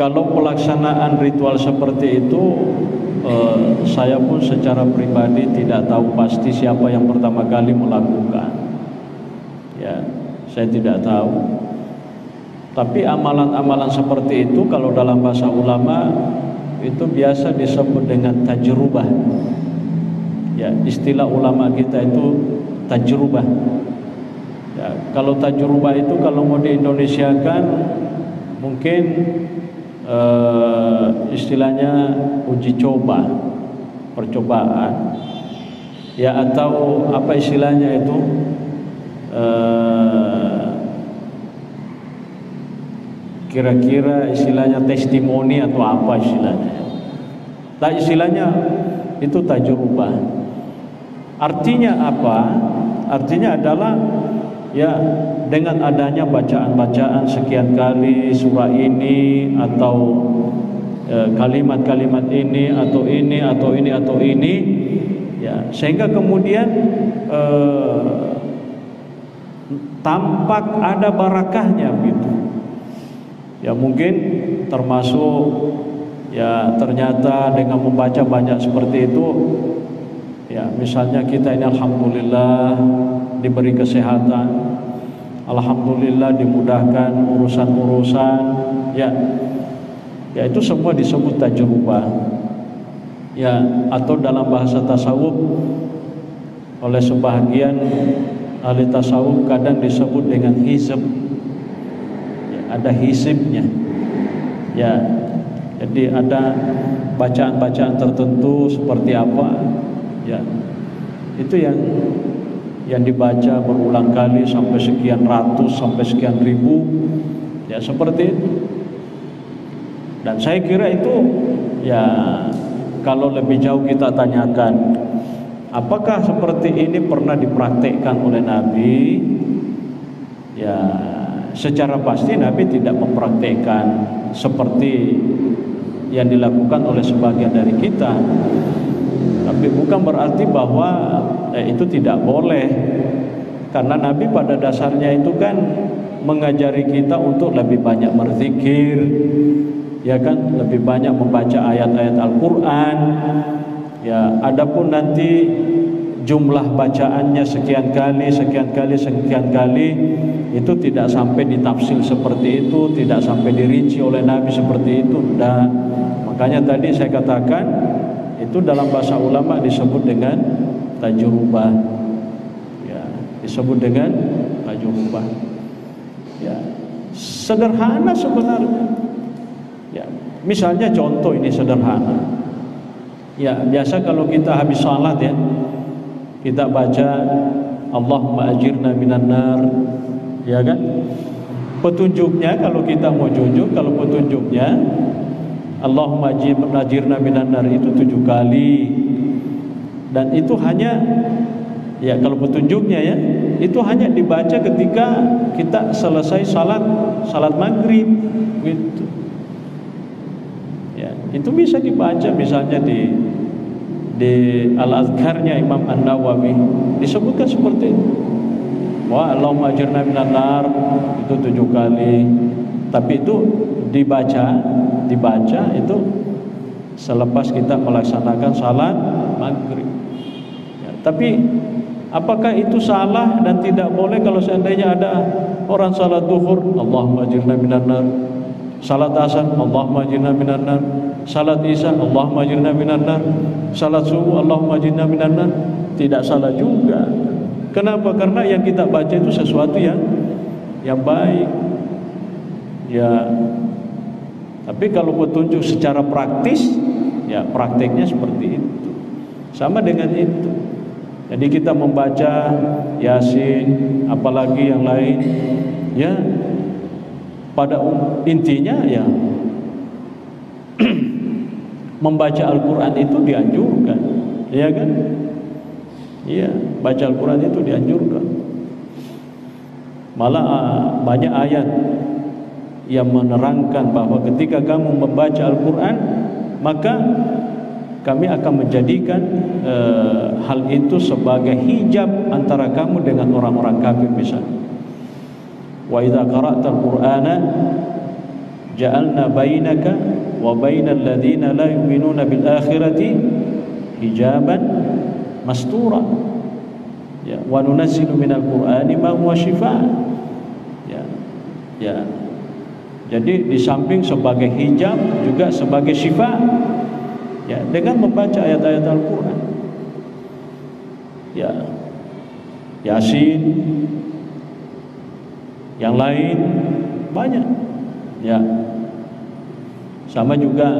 kalau pelaksanaan ritual seperti itu, saya pun secara pribadi tidak tahu pasti siapa yang pertama kali melakukan. Ya, saya tidak tahu. Tapi amalan-amalan seperti itu kalau dalam bahasa ulama itu biasa disebut dengan tajrubah. Ya, istilah ulama kita itu tajrubah. Ya, kalau tajrubah itu kalau mau diindonesiakan mungkin istilahnya uji coba, percobaan. Ya, atau apa istilahnya itu? Kira-kira istilahnya testimoni atau apa istilahnya. Nah, istilahnya itu tajrubah. Artinya apa? Artinya adalah ya dengan adanya bacaan-bacaan sekian kali surah ini atau kalimat-kalimat ini atau ini atau ini atau ini, ya sehingga kemudian tampak ada barakahnya gitu. Ya mungkin termasuk ya ternyata dengan membaca banyak seperti itu, ya misalnya kita ini alhamdulillah diberi kesehatan, alhamdulillah dimudahkan urusan-urusan, ya itu semua disebut tajrubah. Ya, atau dalam bahasa tasawuf oleh sebahagian ahli tasawuf kadang disebut dengan hizb. Ada hizibnya, ya. Jadi ada bacaan-bacaan tertentu seperti apa, ya. Itu yang dibaca berulang kali sampai sekian ratus sampai sekian ribu, ya seperti itu. Dan saya kira itu, ya kalau lebih jauh kita tanyakan, apakah seperti ini pernah dipraktekkan oleh Nabi? Ya. Secara pasti Nabi tidak mempraktekkan seperti yang dilakukan oleh sebagian dari kita. Tapi bukan berarti bahwa itu tidak boleh. Karena Nabi pada dasarnya itu kan mengajari kita untuk lebih banyak berzikir, ya kan, lebih banyak membaca ayat-ayat Al-Qur'an. Ya, adapun nanti jumlah bacaannya sekian kali itu tidak sampai ditafsir seperti itu, tidak sampai dirinci oleh Nabi seperti itu. Dan makanya tadi saya katakan itu dalam bahasa ulama disebut dengan tajrubah. Ya, disebut dengan tajrubah. Ya, sederhana sebenarnya. Ya, misalnya contoh ini sederhana. Ya, biasa kalau kita habis salat ya, kita baca Allahumma ajirna minan nar, ya kan? Petunjuknya kalau kita mau jujur, kalau petunjuknya Allahumma ajirna minan nar itu 7 kali. Dan itu hanya, ya kalau petunjuknya ya, itu hanya dibaca ketika kita selesai salat maghrib gitu. Ya, itu bisa dibaca misalnya di Al-Azkarnya Imam An-Nawawi disebutkan seperti itu. Wa Allahumma ajirna minan nar itu 7 kali. Tapi itu dibaca itu selepas kita melaksanakan salat maghrib. Ya, tapi apakah itu salah dan tidak boleh kalau seandainya ada orang salat zuhur Allahumma ajirna minan nar, salat asar Allahumma ajirna minan nar, salat isya Allahumma ajirna minan nar, salat subuh Allahumma ajirna minan nar? Tidak salah juga. Kenapa? Karena yang kita baca itu sesuatu yang baik. Ya. Tapi kalau petunjuk secara praktis, ya prakteknya seperti itu. Sama dengan itu. Jadi kita membaca Yasin, apalagi yang lain, ya pada intinya ya membaca Al-Quran itu dianjurkan, ya kan? Iya, baca Al-Quran itu dianjurkan. Malah banyak ayat yang menerangkan bahwa ketika kamu membaca Al-Quran, maka kami akan menjadikan hal itu sebagai hijab antara kamu dengan orang-orang kafir misalnya. Wa idza qara'tal Qur'ana ja'alna bainaka wa bainal ladzina la yu'minuna bil akhirati hijaban mastura, ya, wa nunazzilu minal qur'ani ma huwa shifaa, ya, ya. Jadi di samping sebagai hijab juga sebagai syifa, ya, dengan membaca ayat-ayat Al-Qur'an, ya, Yasin, yang lain banyak, ya. Sama juga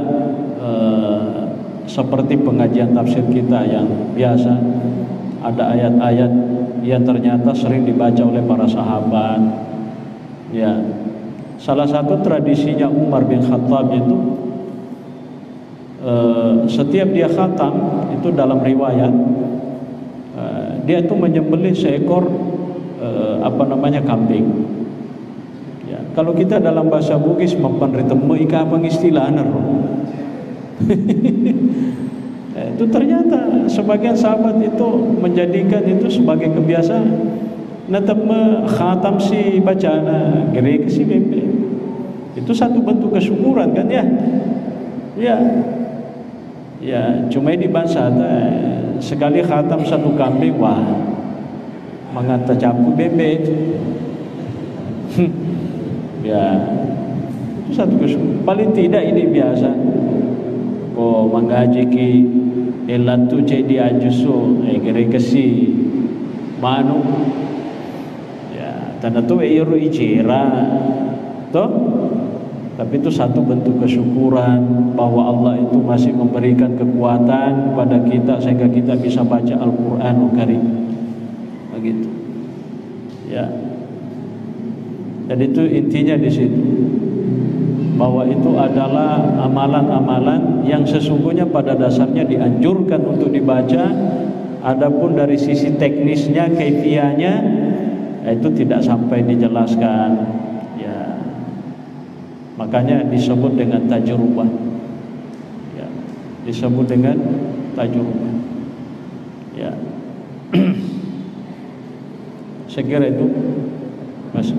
seperti pengajian tafsir kita yang biasa, ada ayat-ayat yang ternyata sering dibaca oleh para sahabat, ya. Salah satu tradisinya Umar bin Khattab itu setiap dia khatam itu dalam riwayat dia itu menyembelih seekor kambing. Ya, kalau kita dalam bahasa Bugis mapan ritme ika apa istilah itu ternyata sebagian sahabat itu menjadikan itu sebagai kebiasaan. Natap khatam si bacana gereja si bembe. Itu satu bentuk kesyukuran kan, ya. Ya. Ya, cuma di bangsa sekali khatam satu kambing, wah, mengata capu bembe itu. Ya. Itu satu kesyukuran. Paling tidak ini biasa. Ko manggaji ki elatu jadi ajuso gereja si manu. Tanda tu iru ijira, toh, tapi itu satu bentuk kesyukuran bahwa Allah itu masih memberikan kekuatan kepada kita sehingga kita bisa baca Al-Qur'anul Karim, begitu, ya. Jadi itu intinya di situ, bahwa itu adalah amalan-amalan yang sesungguhnya pada dasarnya dianjurkan untuk dibaca. Adapun dari sisi teknisnya, kaifiahnya, itu tidak sampai dijelaskan, ya. Makanya disebut dengan tajrubah, ya, disebut dengan tajrubah, ya. Saya kira itu, Mas.